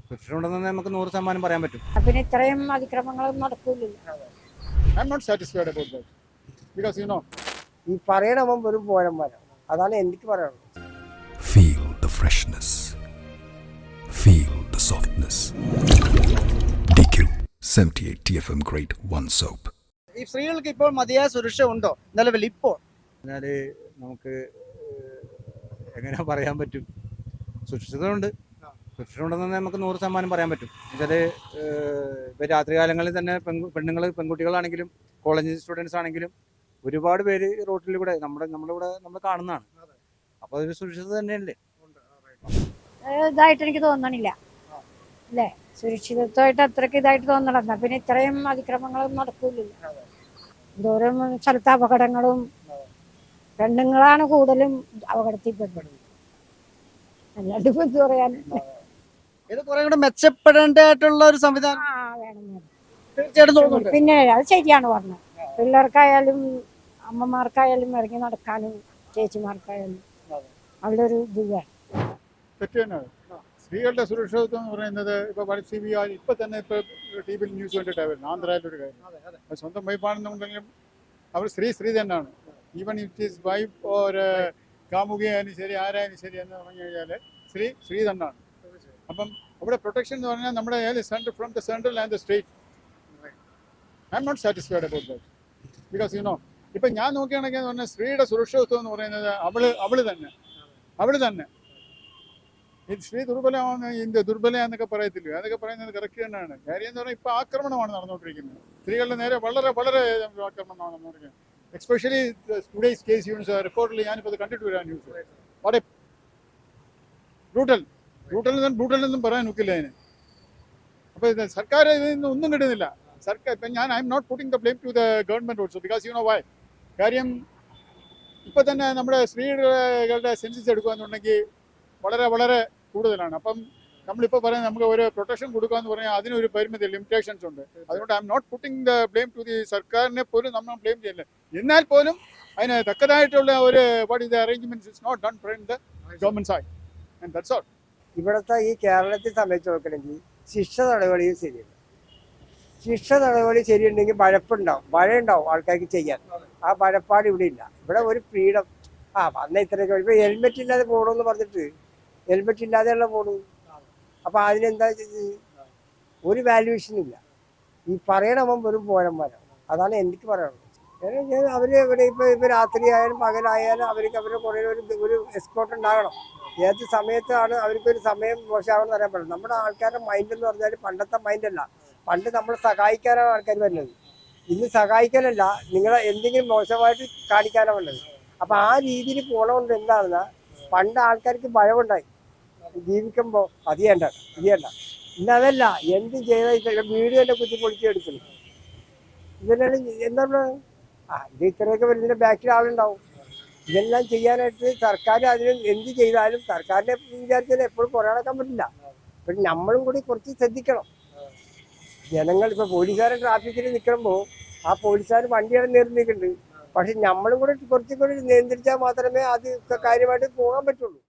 സുരക്ഷിതമുണ്ടെന്ന് നമുക്ക് 100% പറയാൻ പറ്റും. പിന്നെ ഇത്രയും അതിക്രമങ്ങളൊന്നും നടക്കൂലല്ലോ. I'm not satisfied about that because ഈ പറയണവൻ വെറും പോരന്മാരാണ്. അതാണ് എനിക്ക് പറയാനുള്ളത്. Feel the freshness. Feel the softness. DQ 78 TFM Grade 1 Soap. ഈ സ്ത്രീകൾക്ക് ഇപ്പോൾ മതിയായ സുരക്ഷ ഉണ്ടോ നിലവിൽ ഇപ്പോൾ? എന്നാല് നമുക്ക് എങ്ങനെ പറയാൻ പറ്റും? സുരക്ഷിതമുണ്ട്. സുരക്ഷിതമുണ്ടെന്ന് നമുക്ക് 100% പറയാൻ പറ്റും. എന്നുവെച്ചാൽ ഇപ്പോൾ രാത്രികാലങ്ങളിൽ തന്നെ പെണ്ണുങ്ങൾ പെൺകുട്ടികളാണെങ്കിലും കോളേജ് സ്റ്റുഡൻസ് ആണെങ്കിലും ഒരുപാട് പേര് റോട്ടിലൂടെ നമ്മളിവിടെ നമ്മൾ കാണുന്നതാണ്. അപ്പോൾ അതൊരു സുരക്ഷിതത തന്നെയല്ലേ? ഇതായിട്ട് എനിക്ക് തോന്നണില്ല അല്ലേ. സുരക്ഷിതത്വമായിട്ട് അത്രയ്ക്ക് ഇതായിട്ട് തോന്നണം. പിന്നെ ഇത്രയും അതിക്രമങ്ങളൊന്നും നടക്കൂലല്ലോ. ദൂരം സ്ഥലത്ത് അപകടങ്ങളും പെണ്ണുങ്ങളാണ് കൂടുതലും അപകടത്തിൽപ്പെടുന്നത്. അല്ലാണ്ട് ഇപ്പൊ എന്ത് പറയാൻ. ഇത് കുറെ കൂടെ മെച്ചപ്പെടേണ്ടതായിട്ടുള്ള ഒരു സംവിധാനം തീർച്ചയായിട്ടും തോന്നുന്നുണ്ട്. പിന്നെ അത് ശരിയാണ് പറഞ്ഞത്. പിള്ളേർക്കായാലും അമ്മമാർക്കായാലും ഇറങ്ങി നടക്കാനും ചേച്ചിമാർക്കായാലും അവിടെ ഒരു ഇത് വേണം. തെറ്റാണ്. സ്ത്രീകളുടെ സുരക്ഷിതത്വം എന്ന് പറയുന്നത് ഇപ്പൊ തന്നെ ടി വിയിൽ ന്യൂസ് കണ്ടിട്ടാണ് വരുന്നത്. ആന്ധ്രയിലൊരു കാര്യം, സ്വന്തം വൈഫാണെന്നുണ്ടെങ്കിലും അവർ സ്ത്രീ തന്നെയാണ്. Even it is wife or കാമുകിയായാലും ശരി ആരായാലും ശരി എന്ന് പറഞ്ഞു കഴിഞ്ഞാൽ സ്ത്രീ തന്നെയാണ്. അപ്പം അവിടെ പ്രൊട്ടക്ഷൻ എന്ന് പറഞ്ഞാൽ നമ്മുടെ central from the central and the state. I am not satisfied about that because ഇപ്പം ഞാൻ നോക്കുകയാണെങ്കിൽ എന്ന് പറഞ്ഞാൽ സ്ത്രീയുടെ സുരക്ഷിതത്വം എന്ന് പറയുന്നത് അവള് തന്നെ ഈ സ്ത്രീ ദുർബലയാന്നൊക്കെ പറയത്തില്ല. അതൊക്കെ പറയുന്നത് കറക്റ്റ് തന്നെയാണ്. കാര്യം എന്ന് പറഞ്ഞാൽ ഇപ്പൊ ആക്രമണമാണ് നടന്നുകൊണ്ടിരിക്കുന്നത്. സ്ത്രീകളുടെ നേരെ വളരെ വളരെ ആക്രമണമാണ് നടന്നുകൊണ്ടിരിക്കുന്നത്. എസ്പെഷ്യലി ടുഡേയ്സ് കേസ് യൂണിറ്റ്സ് റിപ്പോർട്ടിൽ ഞാനിപ്പോൾ അത് കണ്ടിട്ട് വരാൻ ന്യൂസ് വളരെ ബ്രൂട്ടൽ പറയാൻ നോക്കില്ല അതിന്. അപ്പോൾ ഇത് സർക്കാർ ഇതിൽ നിന്ന് ഒന്നും കിട്ടുന്നില്ല. സർക്കാർ ഇപ്പം I am not putting the blame to the government also because why. കാര്യം ഇപ്പം തന്നെ നമ്മുടെ സ്ത്രീകളുടെ സെൻസസ് എടുക്കുകയെന്നുണ്ടെങ്കിൽ വളരെ വളരെ കൂടുതലാണ്. അപ്പം നമ്മളിപ്പോൾ പറയുന്നത് നമുക്ക് ഒരു പ്രൊട്ടക്ഷൻ കൊടുക്കുക എന്ന് പറഞ്ഞാൽ അതിനൊരു പരിമിതി ലിമിറ്റേഷൻസ് ഉണ്ട്. അതുകൊണ്ട് I am not putting the blame to the സർക്കാരിനെ പോലും നമ്മൾ ബ്ലെയിം ചെയ്യില്ല. എന്നാൽ പോലും അതിന് തക്കതായിട്ടുള്ള ഒരു what is the arrangements is not done from the government side and that's all. ഇവിടുത്തെ ഈ കേരളത്തെ സംബന്ധിച്ച് നോക്കണമെങ്കിൽ ശിക്ഷ നടപടിയും ശരിയല്ല. ശിക്ഷ നടപടി ശരിയുണ്ടെങ്കിൽ ഭയമുണ്ടാവും ആൾക്കാർക്ക് ചെയ്യാൻ. ആ ഭയപ്പാട് ഇവിടെ ഇല്ല. ഇവിടെ ഒരു ഫ്രീഡം. വന്ന ഇത്രയൊക്കെ ഇപ്പൊ ഹെൽമെറ്റ് ഇല്ലാതെ പോകണമെന്ന് പറഞ്ഞിട്ട് ഹെൽമെറ്റ് ഇല്ലാതെയുള്ള പോണു. അപ്പൊ അതിനെന്താ ഒരു വാല്യുവേഷനും ഇല്ല. ഈ പറയണവൻ വെറും പോരന്മാരാണ്. അതാണ് എനിക്ക് പറയാനുള്ളത്. അവര് ഇവിടെ ഇപ്പൊ രാത്രിയായാലും പകലായാലും അവർക്ക് അവരുടെ കുറേ ഒരു എസ്കോർട്ട് ഉണ്ടാകണം. ഏത് സമയത്താണ് അവർക്കൊരു സമയം മോശമാവണമെന്ന് അറിയാൻ പറ്റില്ല. നമ്മുടെ ആൾക്കാരുടെ മൈൻഡ് എന്ന് പറഞ്ഞാൽ പണ്ടത്തെ മൈൻഡല്ല. പണ്ട് നമ്മൾ സഹായിക്കാനാണ് ആൾക്കാർ വരുന്നത്. ഇന്ന് സഹായിക്കാനല്ല, നിങ്ങളെ എന്തെങ്കിലും മോശമായിട്ട് കാണിക്കാനാണ് വേണ്ടത്. അപ്പൊ ആ രീതിയിൽ പോണതുകൊണ്ട് എന്താണെന്നാ പണ്ട് ആൾക്കാർക്ക് ഭയമുണ്ടായി ജീവിക്കുമ്പോൾ അത് ചെയ്യണ്ട. ഇന്നതല്ല, എന്തും ചെയ്ത വീട് തന്നെ കുത്തി പൊളിച്ചെടുക്കുന്നു. ഇതെല്ലാം എന്താണ് ഇത് ഇത്രയൊക്കെ വരുന്നതിന്റെ ബാക്കിൽ ആളുണ്ടാവും. ഇതെല്ലാം ചെയ്യാനായിട്ട് സർക്കാർ അതിന് എന്ത് ചെയ്താലും സർക്കാരിനെ വിചാരിച്ചാൽ എപ്പോഴും പുറകടക്കാൻ പറ്റില്ല. പക്ഷെ നമ്മളും കൂടി കുറച്ച് ശ്രദ്ധിക്കണം. ജനങ്ങൾ ഇപ്പൊ പോലീസുകാരൻ ട്രാഫിക്കിൽ നിൽക്കുമ്പോൾ ആ പോലീസുകാർ വണ്ടിയാണ് നിയന്ത്രിക്കുന്നുണ്ട്. പക്ഷെ നമ്മളും കൂടി കുറച്ചും കൂടി നിയന്ത്രിച്ചാൽ മാത്രമേ അത് കാര്യമായിട്ട് പോകാൻ പറ്റുള്ളൂ.